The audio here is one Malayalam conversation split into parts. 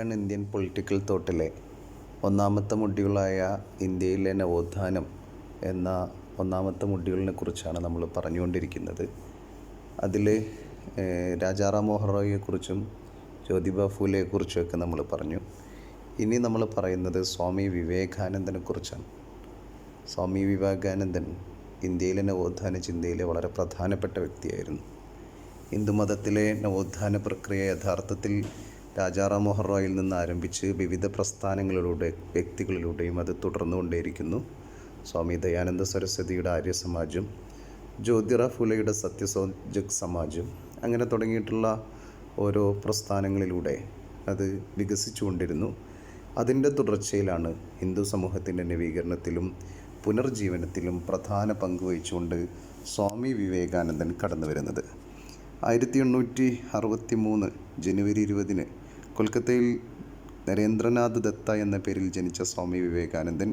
ഇന്ത്യൻ പൊളിറ്റിക്കൽ തോട്ടിലെ ഒന്നാമത്തെ മൊഡ്യൂളായ ഇന്ത്യയിലെ നവോത്ഥാനം എന്ന ഒന്നാമത്തെ മൊഡ്യൂളിനെ കുറിച്ചാണ് നമ്മൾ പറഞ്ഞുകൊണ്ടിരിക്കുന്നത്. അതിൽ രാജാറാം മോഹൻ റോയിയെക്കുറിച്ചും ജ്യോതിബ ഫൂലെയെക്കുറിച്ചുമൊക്കെ നമ്മൾ പറഞ്ഞു. ഇനി നമ്മൾ പറയുന്നത് സ്വാമി വിവേകാനന്ദനെ കുറിച്ചാണ്. സ്വാമി വിവേകാനന്ദൻ ഇന്ത്യയിലെ നവോത്ഥാന ചിന്തയിലെ വളരെ പ്രധാനപ്പെട്ട വ്യക്തിയായിരുന്നു. ഹിന്ദുമതത്തിലെ നവോത്ഥാന പ്രക്രിയ യഥാർത്ഥത്തിൽ രാജാറാം മോഹൻ റോയിൽ നിന്ന് ആരംഭിച്ച് വിവിധ പ്രസ്ഥാനങ്ങളിലൂടെ വ്യക്തികളിലൂടെയും അത് തുടർന്നുകൊണ്ടേയിരിക്കുന്നു. സ്വാമി ദയാനന്ദ സരസ്വതിയുടെ ആര്യ സമാജം, ജ്യോതിറാം ഫുലെയുടെ സത്യസോജക് സമാജം, അങ്ങനെ തുടങ്ങിയിട്ടുള്ള ഓരോ പ്രസ്ഥാനങ്ങളിലൂടെ അത് വികസിച്ചുകൊണ്ടിരുന്നു. അതിൻ്റെ തുടർച്ചയിലാണ് ഹിന്ദു സമൂഹത്തിൻ്റെ നവീകരണത്തിലും പുനർജീവനത്തിലും പ്രധാന പങ്ക് വഹിച്ചുകൊണ്ട് സ്വാമി വിവേകാനന്ദൻ കടന്നു വരുന്നത്. 1863 ജനുവരി 20 കൊൽക്കത്തയിൽ നരേന്ദ്രനാഥ് ദത്ത എന്ന പേരിൽ ജനിച്ച സ്വാമി വിവേകാനന്ദൻ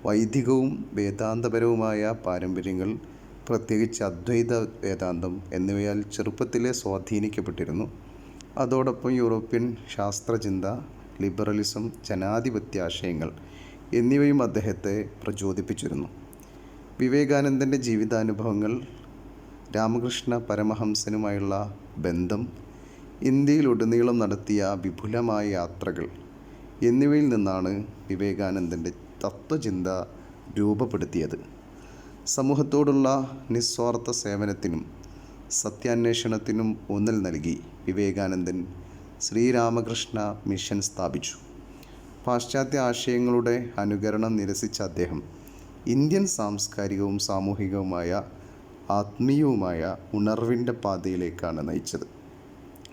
വൈദികവും വേദാന്തപരവുമായ പാരമ്പര്യങ്ങൾ, പ്രത്യേകിച്ച് അദ്വൈത വേദാന്തം എന്നിവയാൽ ചെറുപ്പത്തിലെ സ്വാധീനിക്കപ്പെട്ടിരുന്നു. അതോടൊപ്പം യൂറോപ്യൻ ശാസ്ത്രചിന്ത, ലിബറലിസം, ജനാധിപത്യ ആശയങ്ങൾ എന്നിവയും അദ്ദേഹത്തെ പ്രചോദിപ്പിച്ചിരുന്നു. വിവേകാനന്ദൻ്റെ ജീവിതാനുഭവങ്ങൾ, രാമകൃഷ്ണ പരമഹംസനുമായുള്ള ബന്ധം, ഇന്ത്യയിലുടനീളം നടത്തിയ വിപുലമായ യാത്രകൾ എന്നിവയിൽ നിന്നാണ് വിവേകാനന്ദൻ്റെ തത്വചിന്ത രൂപപ്പെടുത്തിയത്. സമൂഹത്തോടുള്ള നിസ്വാർത്ഥ സേവനത്തിനും സത്യാന്വേഷണത്തിനും ഊന്നൽ നൽകി വിവേകാനന്ദൻ ശ്രീരാമകൃഷ്ണ മിഷൻ സ്ഥാപിച്ചു. പാശ്ചാത്യ ആശയങ്ങളുടെ അനുകരണം നിരസിച്ച അദ്ദേഹം ഇന്ത്യൻ സാംസ്കാരികവും സാമൂഹികവുമായ ആത്മീയവുമായ ഉണർവിൻ്റെ പാതയിലേക്കാണ് നയിച്ചത്.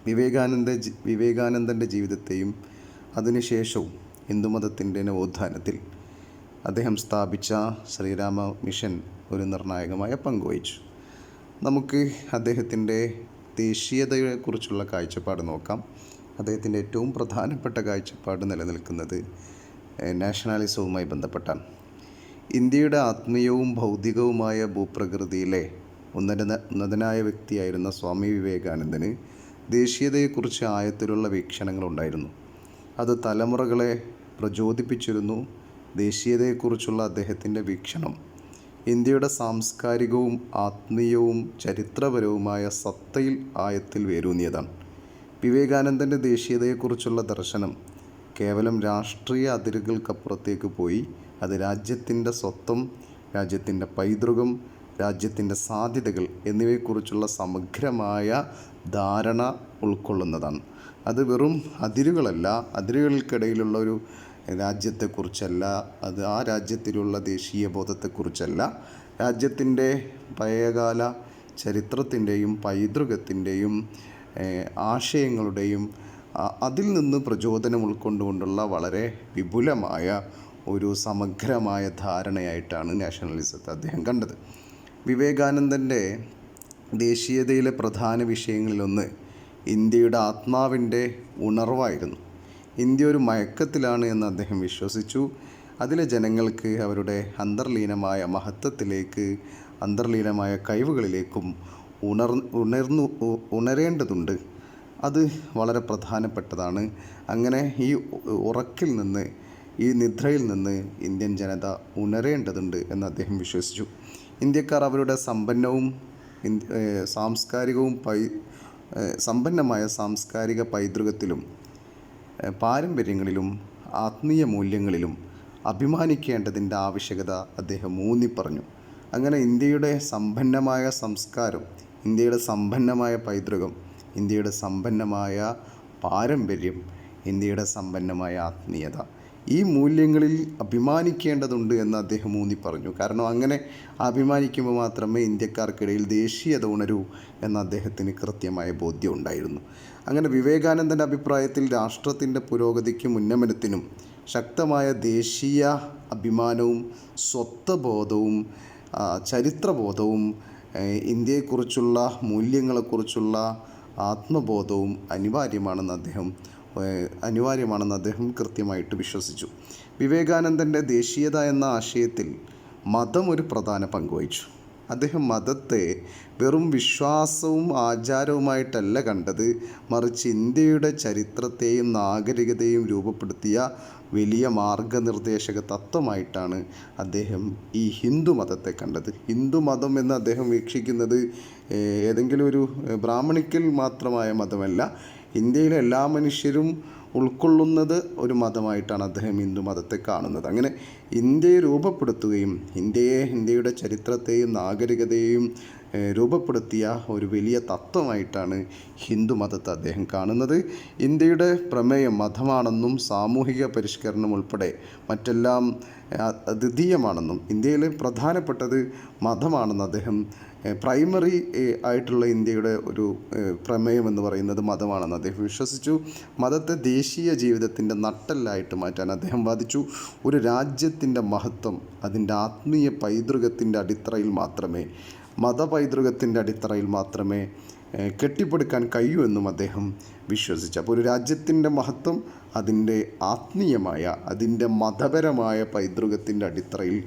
വിവേകാനന്ദൻ്റെ ജീവിതത്തെയും അതിനുശേഷവും ഹിന്ദുമതത്തിൻ്റെ നവോത്ഥാനത്തിൽ അദ്ദേഹം സ്ഥാപിച്ച ശ്രീരാമ മിഷൻ ഒരു നിർണായകമായ പങ്കുവഹിച്ചു. നമുക്ക് അദ്ദേഹത്തിൻ്റെ ദേശീയതയെക്കുറിച്ചുള്ള കാഴ്ചപ്പാട് നോക്കാം. അദ്ദേഹത്തിൻ്റെ ഏറ്റവും പ്രധാനപ്പെട്ട കാഴ്ചപ്പാട് നിലനിൽക്കുന്നത് നാഷണലിസവുമായി ബന്ധപ്പെട്ടാണ്. ഇന്ത്യയുടെ ആത്മീയവും ഭൗതികവുമായ ഭൂപ്രകൃതിയിലെ ഉന്നതനായ വ്യക്തിയായിരുന്ന സ്വാമി വിവേകാനന്ദന് ദേശീയതയെക്കുറിച്ച് ആഴത്തിലുള്ള വീക്ഷണങ്ങളുണ്ടായിരുന്നു. അത് തലമുറകളെ പ്രചോദിപ്പിച്ചിരുന്നു. ദേശീയതയെക്കുറിച്ചുള്ള അദ്ദേഹത്തിൻ്റെ വീക്ഷണം ഇന്ത്യയുടെ സാംസ്കാരികവും ആത്മീയവും ചരിത്രപരവുമായ സത്തയിൽ ആഴത്തിൽ വേരൂന്നിയതാണ്. വിവേകാനന്ദൻ്റെ ദേശീയതയെക്കുറിച്ചുള്ള ദർശനം കേവലം രാഷ്ട്രീയ അതിരുകൾക്കപ്പുറത്തേക്ക് പോയി അത് രാജ്യത്തിൻ്റെ സ്വത്വം, രാജ്യത്തിൻ്റെ പൈതൃകം, രാജ്യത്തിൻ്റെ സാധ്യതകൾ എന്നിവയെക്കുറിച്ചുള്ള സമഗ്രമായ ധാരണ ഉൾക്കൊള്ളുന്നതാണ്. അത് വെറും അതിരുകളല്ല, അതിരുകൾക്കിടയിലുള്ള ഒരു രാജ്യത്തെക്കുറിച്ചല്ല, അത് ആ രാജ്യത്തിലുള്ള ദേശീയ ബോധത്തെക്കുറിച്ചല്ല, രാജ്യത്തിൻ്റെ പഴയകാല ചരിത്രത്തിൻ്റെയും പൈതൃകത്തിൻ്റെയും ആശയങ്ങളുടെയും അതിൽ നിന്ന് പ്രചോദനം ഉൾക്കൊണ്ടുകൊണ്ടുള്ള വളരെ വിപുലമായ ഒരു സമഗ്രമായ ധാരണയായിട്ടാണ് നാഷണലിസത്തെ അദ്ദേഹം കണ്ടത്. വിവേകാനന്ദൻ്റെ ദേശീയതയിലെ പ്രധാന വിഷയങ്ങളിലൊന്ന് ഇന്ത്യയുടെ ആത്മാവിൻ്റെ ഉണർവായിരുന്നു. ഇന്ത്യ ഒരു മയക്കത്തിലാണ് എന്ന് അദ്ദേഹം വിശ്വസിച്ചു. അതിലെ ജനങ്ങൾക്ക് അവരുടെ അന്തർലീനമായ മഹത്വത്തിലേക്ക്, അന്തർലീനമായ കഴിവുകളിലേക്കും ഉണരേണ്ടതുണ്ട്. അത് വളരെ പ്രധാനപ്പെട്ടതാണ്. അങ്ങനെ ഈ ഉറക്കിൽ നിന്ന്, ഈ നിദ്രയിൽ നിന്ന് ഇന്ത്യൻ ജനത ഉണരേണ്ടതുണ്ട് എന്ന് അദ്ദേഹം വിശ്വസിച്ചു. ഇന്ത്യക്കാർ അവരുടെ സമ്പന്നമായ സാംസ്കാരിക പൈതൃകത്തിലും പാരമ്പര്യങ്ങളിലും ആത്മീയ മൂല്യങ്ങളിലും അഭിമാനിക്കേണ്ടതിൻ്റെ ആവശ്യകത അദ്ദേഹം ഊന്നിപ്പറഞ്ഞു. അങ്ങനെ ഇന്ത്യയുടെ സമ്പന്നമായ സംസ്കാരം, ഇന്ത്യയുടെ സമ്പന്നമായ പൈതൃകം, ഇന്ത്യയുടെ സമ്പന്നമായ പാരമ്പര്യം, ഇന്ത്യയുടെ സമ്പന്നമായ ആത്മീയത, ഈ മൂല്യങ്ങളിൽ അഭിമാനിക്കേണ്ടതുണ്ട് എന്ന് അദ്ദേഹം ഊന്നിപ്പറഞ്ഞു. കാരണം അങ്ങനെ അഭിമാനിക്കുമ്പോൾ മാത്രമേ ഇന്ത്യക്കാർക്കിടയിൽ ദേശീയത ഉണരൂ എന്ന് അദ്ദേഹത്തിന് കൃത്യമായ ബോധ്യം ഉണ്ടായിരുന്നു. അങ്ങനെ വിവേകാനന്ദൻ്റെ അഭിപ്രായത്തിൽ രാഷ്ട്രത്തിൻ്റെ പുരോഗതിക്കും ഉന്നമനത്തിനും ശക്തമായ ദേശീയ അഭിമാനവും സ്വത്വബോധവും ചരിത്രബോധവും ഇന്ത്യയെക്കുറിച്ചുള്ള മൂല്യങ്ങളെക്കുറിച്ചുള്ള ആത്മബോധവും അനിവാര്യമാണെന്ന് അദ്ദേഹം കൃത്യമായിട്ട് വിശ്വസിച്ചു. വിവേകാനന്ദൻ്റെ ദേശീയത എന്ന ആശയത്തിൽ മതം ഒരു പ്രധാന പങ്ക് വഹിച്ചു. അദ്ദേഹം മതത്തെ വെറും വിശ്വാസവും ആചാരവുമായിട്ടല്ല കണ്ടത്, മറിച്ച് ഇന്ത്യയുടെ ചരിത്രത്തെയും നാഗരികതയും രൂപപ്പെടുത്തിയ വലിയ മാർഗനിർദ്ദേശക തത്വമായിട്ടാണ് അദ്ദേഹം ഈ ഹിന്ദു മതത്തെ കണ്ടത്. ഹിന്ദു മതം എന്ന് അദ്ദേഹം വീക്ഷിക്കുന്നത് ഏതെങ്കിലും ഒരു ബ്രാഹ്മണിക്കൽ മാത്രമായ മതമല്ല, ഇന്ത്യയിലെ എല്ലാ മനുഷ്യരും ഉൾക്കൊള്ളുന്നത് ഒരു മതമായിട്ടാണ് അദ്ദേഹം ഹിന്ദു മതത്തെ കാണുന്നത്. അങ്ങനെ ഇന്ത്യയെ രൂപപ്പെടുത്തുകയും ഇന്ത്യയുടെ ചരിത്രത്തെയും നാഗരികതയെയും രൂപപ്പെടുത്തിയ ഒരു വലിയ തത്വമായിട്ടാണ് ഹിന്ദു മതത്തെ അദ്ദേഹം കാണുന്നത്. ഇന്ത്യയുടെ പ്രമേയം മതമാണെന്നും സാമൂഹിക പരിഷ്കരണം ഉൾപ്പെടെ മറ്റെല്ലാം ദ്വിതീയമാണെന്നും ഇന്ത്യയിൽ പ്രധാനപ്പെട്ടത് മതമാണെന്ന് അദ്ദേഹം പ്രൈമറി ആയിട്ടുള്ള ഇന്ത്യയുടെ ഒരു പ്രമേയം എന്ന് പറയുന്നത് മതമാണെന്ന് അദ്ദേഹം വിശ്വസിച്ചു. മതത്തെ ദേശീയ ജീവിതത്തിൻ്റെ നട്ടെല്ലായിട്ട് മാറ്റാൻ അദ്ദേഹം വാദിച്ചു. ഒരു രാജ്യത്തിൻ്റെ മഹത്വം അതിൻ്റെ ആത്മീയ പൈതൃകത്തിൻ്റെ അടിത്തറയിൽ മാത്രമേ മതപൈതൃകത്തിൻ്റെ അടിത്തറയിൽ മാത്രമേ കെട്ടിപ്പടുക്കാൻ കഴിയൂ എന്നും അദ്ദേഹം വിശ്വസിച്ചു. അപ്പോൾ ഒരു രാജ്യത്തിൻ്റെ മഹത്വം അതിൻ്റെ ആത്മീയമായ അതിൻ്റെ മതപരമായ പൈതൃകത്തിൻ്റെ അടിത്തറയിൽ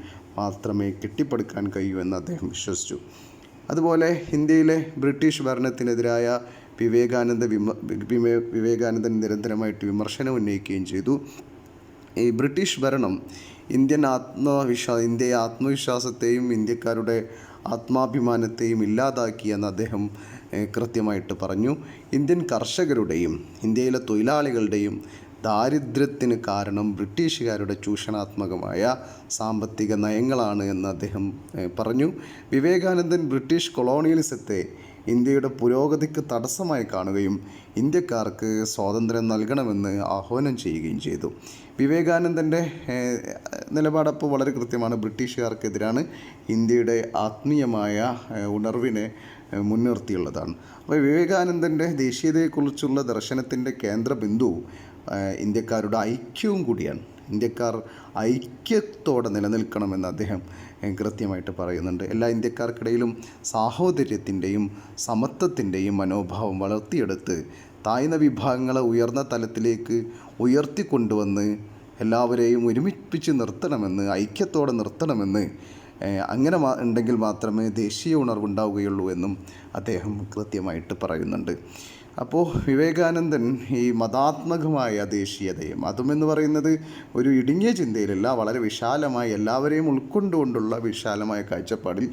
മാത്രമേ കെട്ടിപ്പടുക്കാൻ കഴിയൂ എന്ന് അദ്ദേഹം വിശ്വസിച്ചു. അതുപോലെ ഇന്ത്യയിലെ ബ്രിട്ടീഷ് ഭരണത്തിനെതിരായ വിവേകാനന്ദൻ നിരന്തരമായിട്ട് വിമർശനം ഉന്നയിക്കുകയും ചെയ്തു. ഈ ബ്രിട്ടീഷ് ഭരണം ഇന്ത്യയെ ആത്മവിശ്വാസത്തെയും ഇന്ത്യക്കാരുടെ ആത്മാഭിമാനത്തെയും ഇല്ലാതാക്കിയെന്ന് അദ്ദേഹം കൃത്യമായിട്ട് പറഞ്ഞു. ഇന്ത്യൻ കർഷകരുടെയും ഇന്ത്യയിലെ തൊഴിലാളികളുടെയും ദാരിദ്ര്യത്തിന് കാരണം ബ്രിട്ടീഷുകാരുടെ ചൂഷണാത്മകമായ സാമ്പത്തിക നയങ്ങളാണ് എന്ന് അദ്ദേഹം പറഞ്ഞു. വിവേകാനന്ദൻ ബ്രിട്ടീഷ് കൊളോണിയലിസത്തെ ഇന്ത്യയുടെ പുരോഗതിക്ക് തടസ്സമായി കാണുകയും ഇന്ത്യക്കാർക്ക് സ്വാതന്ത്ര്യം നൽകണമെന്ന് ആഹ്വാനം ചെയ്യുകയും ചെയ്തു. വിവേകാനന്ദൻ്റെ നിലപാടപ്പോൾ വളരെ കൃത്യമാണ്. ബ്രിട്ടീഷുകാർക്കെതിരാണ്, ഇന്ത്യയുടെ ആത്മീയമായ ഉണർവിനെ മുൻനിർത്തിയുള്ളതാണ്. അപ്പോൾ വിവേകാനന്ദൻ്റെ ദേശീയതയെക്കുറിച്ചുള്ള ദർശനത്തിൻ്റെ കേന്ദ്രബിന്ദു ഇന്ത്യക്കാരുടെ ഐക്യവും കൂടിയാണ്. ഇന്ത്യക്കാർ ഐക്യത്തോടെ നിലനിൽക്കണമെന്ന് അദ്ദേഹം കൃത്യമായിട്ട് പറയുന്നുണ്ട്. എല്ലാ ഇന്ത്യക്കാർക്കിടയിലും സാഹോദര്യത്തിൻ്റെയും സമത്വത്തിൻ്റെയും മനോഭാവം വളർത്തിയെടുത്ത് താഴ്ന്ന വിഭാഗങ്ങളെ ഉയർന്ന തലത്തിലേക്ക് ഉയർത്തിക്കൊണ്ടുവന്ന് എല്ലാവരെയും ഒരുമിപ്പിച്ച് നിർത്തണമെന്ന്, ഐക്യത്തോടെ നിർത്തണമെന്ന്, അങ്ങനെ ഉണ്ടെങ്കിൽ മാത്രമേ ദേശീയ ഉണർവുണ്ടാവുകയുള്ളൂ എന്നും അദ്ദേഹം കൃത്യമായിട്ട് പറയുന്നുണ്ട്. അപ്പോൾ വിവേകാനന്ദൻ ഈ മതാത്മകമായ ദേശീയതയെ, മതമെന്ന് പറയുന്നത് ഒരു ഇടുങ്ങിയ ചിന്തയിലല്ല, വളരെ വിശാലമായി എല്ലാവരെയും ഉൾക്കൊണ്ടുകൊണ്ടുള്ള വിശാലമായ കാഴ്ചപ്പാടിൽ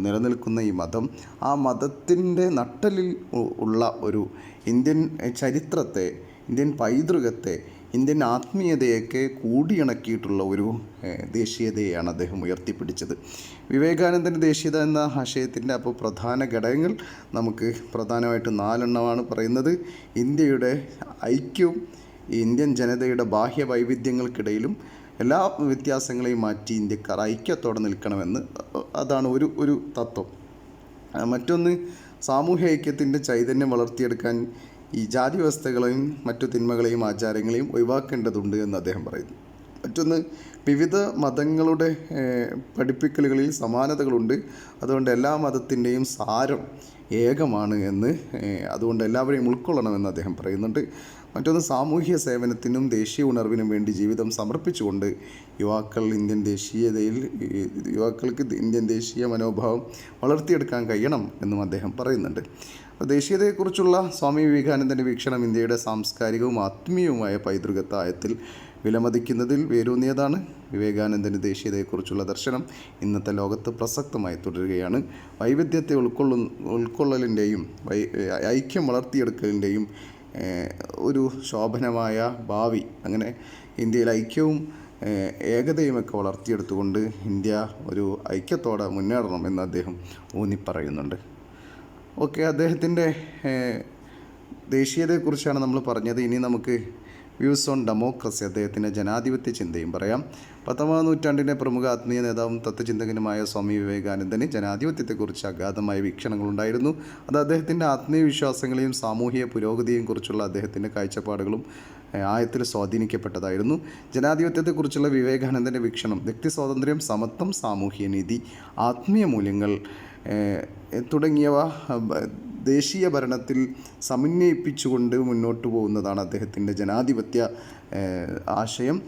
നിലനിൽക്കുന്ന ഈ മതം, ആ മതത്തിൻ്റെ നട്ടെല്ലിൽ ഉള്ള ഒരു ഇന്ത്യൻ ചരിത്രത്തെ, ഇന്ത്യൻ പൈതൃകത്തെ, ഇന്ത്യൻ ആത്മീയതയൊക്കെ കൂടിയിണക്കിയിട്ടുള്ള ഒരു ദേശീയതയാണ് അദ്ദേഹം ഉയർത്തിപ്പിടിച്ചത്. വിവേകാനന്ദൻ്റെ ദേശീയത എന്ന ആശയത്തിൻ്റെ അപ്പോൾ പ്രധാന ഘടകങ്ങൾ നമുക്ക് പ്രധാനമായിട്ട് 4 എണ്ണമാണ് പറയുന്നത്. ഇന്ത്യയുടെ ഐക്യവും ഇന്ത്യൻ ജനതയുടെ ബാഹ്യ വൈവിധ്യങ്ങൾക്കിടയിലും എല്ലാ വ്യത്യാസങ്ങളെയും മാറ്റി ഇന്ത്യക്കാർ ഐക്യത്തോടെ നിൽക്കണമെന്ന്, അതാണ് ഒരു തത്വം. മറ്റൊന്ന്, സാമൂഹ്യ ഐക്യത്തിൻ്റെ ചൈതന്യം വളർത്തിയെടുക്കാൻ ഈ ജാതി വ്യവസ്ഥകളെയും മറ്റു തിന്മകളെയും ആചാരങ്ങളെയും ഒഴിവാക്കേണ്ടതുണ്ട് എന്ന് അദ്ദേഹം പറയുന്നു. മറ്റൊന്ന്, വിവിധ മതങ്ങളുടെ പഠിപ്പിക്കലുകളിൽ സമാനതകളുണ്ട്, അതുകൊണ്ട് എല്ലാ മതത്തിൻ്റെയും സാരം ഏകമാണ് എന്ന്, അതുകൊണ്ട് എല്ലാവരെയും ഉൾക്കൊള്ളണമെന്ന് അദ്ദേഹം പറയുന്നുണ്ട്. മറ്റൊന്ന്, സാമൂഹ്യ സേവനത്തിനും ദേശീയ ഉണർവിനും വേണ്ടി ജീവിതം സമർപ്പിച്ചുകൊണ്ട് യുവാക്കൾക്ക് ഇന്ത്യൻ ദേശീയ മനോഭാവം വളർത്തിയെടുക്കാൻ കഴിയണം എന്നും അദ്ദേഹം പറയുന്നുണ്ട്. ദേശീയതയെക്കുറിച്ചുള്ള സ്വാമി വിവേകാനന്ദൻ്റെ വീക്ഷണം ഇന്ത്യയുടെ സാംസ്കാരികവും ആത്മീയവുമായ പൈതൃകത്തെ ആഴത്തിൽ വിലമതിക്കുന്നതിൽ വേരൂന്നിയതാണ്. വിവേകാനന്ദൻ്റെ ദേശീയതയെക്കുറിച്ചുള്ള ദർശനം ഇന്നത്തെ ലോകത്ത് പ്രസക്തമായി തുടരുകയാണ്. വൈവിധ്യത്തെ ഉൾക്കൊള്ളലിൻ്റെയും ഐക്യം വളർത്തിയെടുക്കലിൻ്റെയും ഒരു ശോഭനമായ ഭാവി, അങ്ങനെ ഇന്ത്യയിൽ ഐക്യവും ഏകതയുമൊക്കെ വളർത്തിയെടുത്തുകൊണ്ട് ഇന്ത്യ ഒരു ഐക്യത്തോടെ മുന്നേറണം എന്ന് അദ്ദേഹം ഊന്നിപ്പറയുന്നുണ്ട്. ഓക്കെ, അദ്ദേഹത്തിൻ്റെ ദേശീയതയെക്കുറിച്ചാണ് നമ്മൾ പറഞ്ഞത്. ഇനി നമുക്ക് വ്യൂസ് ഓൺ ഡെമോക്രസി, അദ്ദേഹത്തിൻ്റെ ജനാധിപത്യ ചിന്തയും പറയാം. 19ാം നൂറ്റാണ്ടിൻ്റെ പ്രമുഖ ആത്മീയ നേതാവും തത്വചിന്തകനുമായ സ്വാമി വിവേകാനന്ദന് ജനാധിപത്യത്തെക്കുറിച്ച് അഗാധമായ വീക്ഷണങ്ങളുണ്ടായിരുന്നു. അത് അദ്ദേഹത്തിൻ്റെ ആത്മീയ വിശ്വാസങ്ങളെയും സാമൂഹിക പുരോഗതിയെയും കുറിച്ചുള്ള അദ്ദേഹത്തിൻ്റെ കാഴ്ചപ്പാടുകളും ആഴത്തിൽ സ്വാധീനിക്കപ്പെട്ടതായിരുന്നു. ജനാധിപത്യത്തെക്കുറിച്ചുള്ള വിവേകാനന്ദൻ്റെ വീക്ഷണം വ്യക്തി സ്വാതന്ത്ര്യം, സമത്വം, സാമൂഹ്യ നീതി, ആത്മീയ മൂല്യങ്ങൾ തുടങ്ങിയവ ദേശീയ ഭരണത്തിൽ സമന്വയിപ്പിച്ചുകൊണ്ട് മുന്നോട്ട് പോകുന്നതാണ് അദ്ദേഹത്തിൻ്റെ ജനാധിപത്യ ആശയം.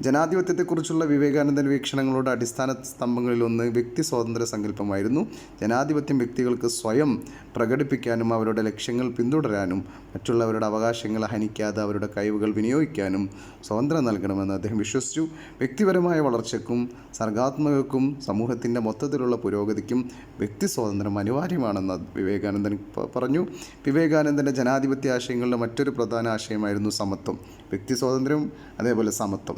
ജനാധിപത്യത്തെക്കുറിച്ചുള്ള വിവേകാനന്ദൻ്റെ വീക്ഷണങ്ങളുടെ അടിസ്ഥാന സ്തംഭങ്ങളിലൊന്ന് വ്യക്തി സ്വാതന്ത്ര്യ സങ്കല്പമായിരുന്നു. ജനാധിപത്യം വ്യക്തികൾക്ക് സ്വയം പ്രകടിപ്പിക്കാനും അവരുടെ ലക്ഷ്യങ്ങൾ പിന്തുടരാനും മറ്റുള്ളവരുടെ അവകാശങ്ങൾ ഹനിക്കാതെ അവരുടെ കഴിവുകൾ വിനിയോഗിക്കാനും സ്വാതന്ത്ര്യം നൽകണമെന്ന് അദ്ദേഹം വിശ്വസിച്ചു. വ്യക്തിപരമായ വളർച്ചയ്ക്കും സർഗാത്മകക്കും സമൂഹത്തിൻ്റെ മൊത്തത്തിലുള്ള പുരോഗതിക്കും വ്യക്തി സ്വാതന്ത്ര്യം അനിവാര്യമാണെന്ന് വിവേകാനന്ദൻ പറഞ്ഞു. വിവേകാനന്ദൻ്റെ ജനാധിപത്യ ആശയങ്ങളുടെ മറ്റൊരു പ്രധാന ആശയമായിരുന്നു സമത്വം. വ്യക്തി സ്വാതന്ത്ര്യം, അതേപോലെ സമത്വം.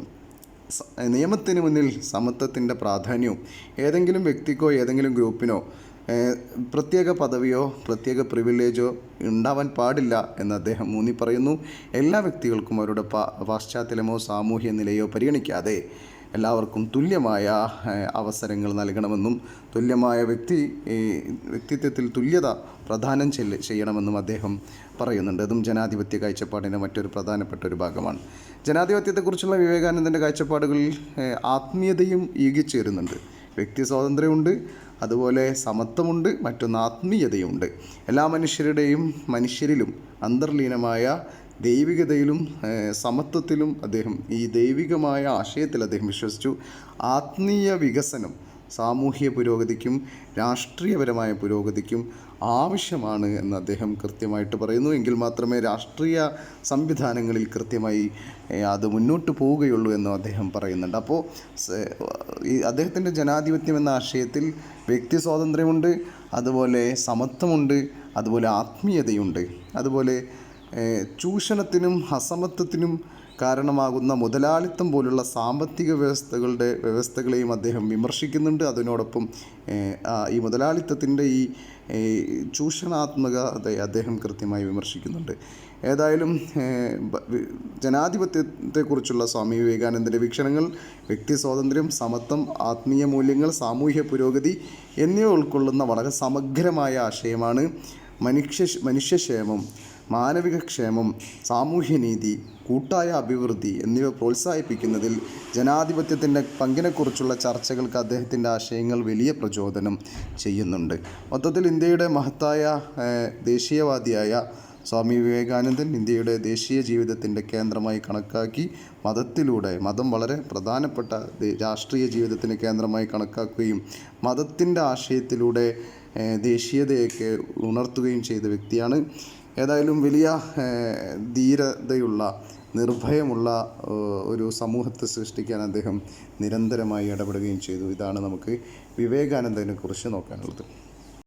നിയമത്തിന് മുന്നിൽ സമത്വത്തിൻ്റെ പ്രാധാന്യവും ഏതെങ്കിലും വ്യക്തിക്കോ ഏതെങ്കിലും ഗ്രൂപ്പിനോ പ്രത്യേക പദവിയോ പ്രത്യേക പ്രിവിലേജോ ഉണ്ടാവാൻ പാടില്ല എന്ന് അദ്ദേഹം ഊന്നി പറയുന്നു. എല്ലാ വ്യക്തികൾക്കും അവരുടെ പാശ്ചാത്തലമോ സാമൂഹ്യ നിലയോ പരിഗണിക്കാതെ എല്ലാവർക്കും തുല്യമായ അവസരങ്ങൾ നൽകണമെന്നും തുല്യമായ വ്യക്തിത്വത്തിൽ തുല്യത പ്രദാനം ചെയ്യണമെന്നും അദ്ദേഹം പറയുന്നുണ്ട്. അതും ജനാധിപത്യ കാഴ്ചപ്പാടിൻ്റെ മറ്റൊരു പ്രധാനപ്പെട്ട ഒരു ഭാഗമാണ്. ജനാധിപത്യത്തെക്കുറിച്ചുള്ള വിവേകാനന്ദൻ്റെ കാഴ്ചപ്പാടുകളിൽ ആത്മീയതയും ഈകിച്ചേരുന്നുണ്ട്. വ്യക്തി സ്വാതന്ത്ര്യമുണ്ട്, അതുപോലെ സമത്വമുണ്ട്, മറ്റൊന്ന് ആത്മീയതയുമുണ്ട്. എല്ലാ മനുഷ്യരിലും അന്തർലീനമായ ദൈവികതയിലും സമത്വത്തിലും അദ്ദേഹം ഈ ദൈവികമായ ആശയത്തിൽ അദ്ദേഹം വിശ്വസിച്ചു. ആത്മീയ വികസനം സാമൂഹ്യ പുരോഗതിക്കും രാഷ്ട്രീയപരമായ പുരോഗതിക്കും ആവശ്യമാണ് എന്ന് അദ്ദേഹം കൃത്യമായിട്ട് പറയുന്നു. എങ്കിൽ മാത്രമേ രാഷ്ട്രീയ സംവിധാനങ്ങളിൽ കൃത്യമായി അത് മുന്നോട്ട് പോവുകയുള്ളൂ എന്നും അദ്ദേഹം പറയുന്നുണ്ട്. അപ്പോൾ ഈ അദ്ദേഹത്തിൻ്റെ ജനാധിപത്യം എന്ന ആശയത്തിൽ വ്യക്തി സ്വാതന്ത്ര്യമുണ്ട്, അതുപോലെ സമത്വമുണ്ട്, അതുപോലെ ആത്മീയതയുണ്ട്, അതുപോലെ ചൂഷണത്തിനും അസമത്വത്തിനും കാരണമാകുന്ന മുതലാളിത്തം പോലുള്ള സാമ്പത്തിക വ്യവസ്ഥകളെയും അദ്ദേഹം വിമർശിക്കുന്നുണ്ട്. അതിനോടൊപ്പം ഈ മുതലാളിത്തത്തിൻ്റെ ഈ ചൂഷണാത്മകതയെ അദ്ദേഹം കൃത്യമായി വിമർശിക്കുന്നുണ്ട്. ഏതായാലും ജനാധിപത്യത്തെക്കുറിച്ചുള്ള സ്വാമി വിവേകാനന്ദൻ്റെ വീക്ഷണങ്ങൾ വ്യക്തി സ്വാതന്ത്ര്യം, സമത്വം, ആത്മീയ മൂല്യങ്ങൾ, സാമൂഹ്യ പുരോഗതി എന്നിവ ഉൾക്കൊള്ളുന്ന വളരെ സമഗ്രമായ ആശയമാണ്. മനുഷ്യക്ഷേമം, മാനവികക്ഷേമം, സാമൂഹ്യനീതി, കൂട്ടായ അഭിവൃദ്ധി എന്നിവ പ്രോത്സാഹിപ്പിക്കുന്നതിൽ ജനാധിപത്യത്തിൻ്റെ പങ്കിനെക്കുറിച്ചുള്ള ചർച്ചകൾക്ക് അദ്ദേഹത്തിൻ്റെ ആശയങ്ങൾ വലിയ പ്രചോദനം ചെയ്യുന്നുണ്ട്. മൊത്തത്തിൽ ഇന്ത്യയുടെ മഹത്തായ ദേശീയവാദിയായ സ്വാമി വിവേകാനന്ദൻ ഇന്ത്യയുടെ ദേശീയ ജീവിതത്തിൻ്റെ കേന്ദ്രമായി കണക്കാക്കി മതം വളരെ പ്രധാനപ്പെട്ട രാഷ്ട്രീയ ജീവിതത്തിൻ്റെ കേന്ദ്രമായി കണക്കാക്കുകയും മതത്തിൻ്റെ ആശയത്തിലൂടെ ദേശീയതയൊക്കെ ഉണർത്തുകയും ചെയ്ത വ്യക്തിയാണ്. ഏതായാലും വലിയ ധീരതയുള്ള, നിർഭയമുള്ള ഒരു സമൂഹത്തെ സൃഷ്ടിക്കാൻ അദ്ദേഹം നിരന്തരമായി ഇടപെടുകയും ചെയ്തു. ഇതാണ് നമുക്ക് വിവേകാനന്ദനെ കുറിച്ച് നോക്കാനുള്ളത്.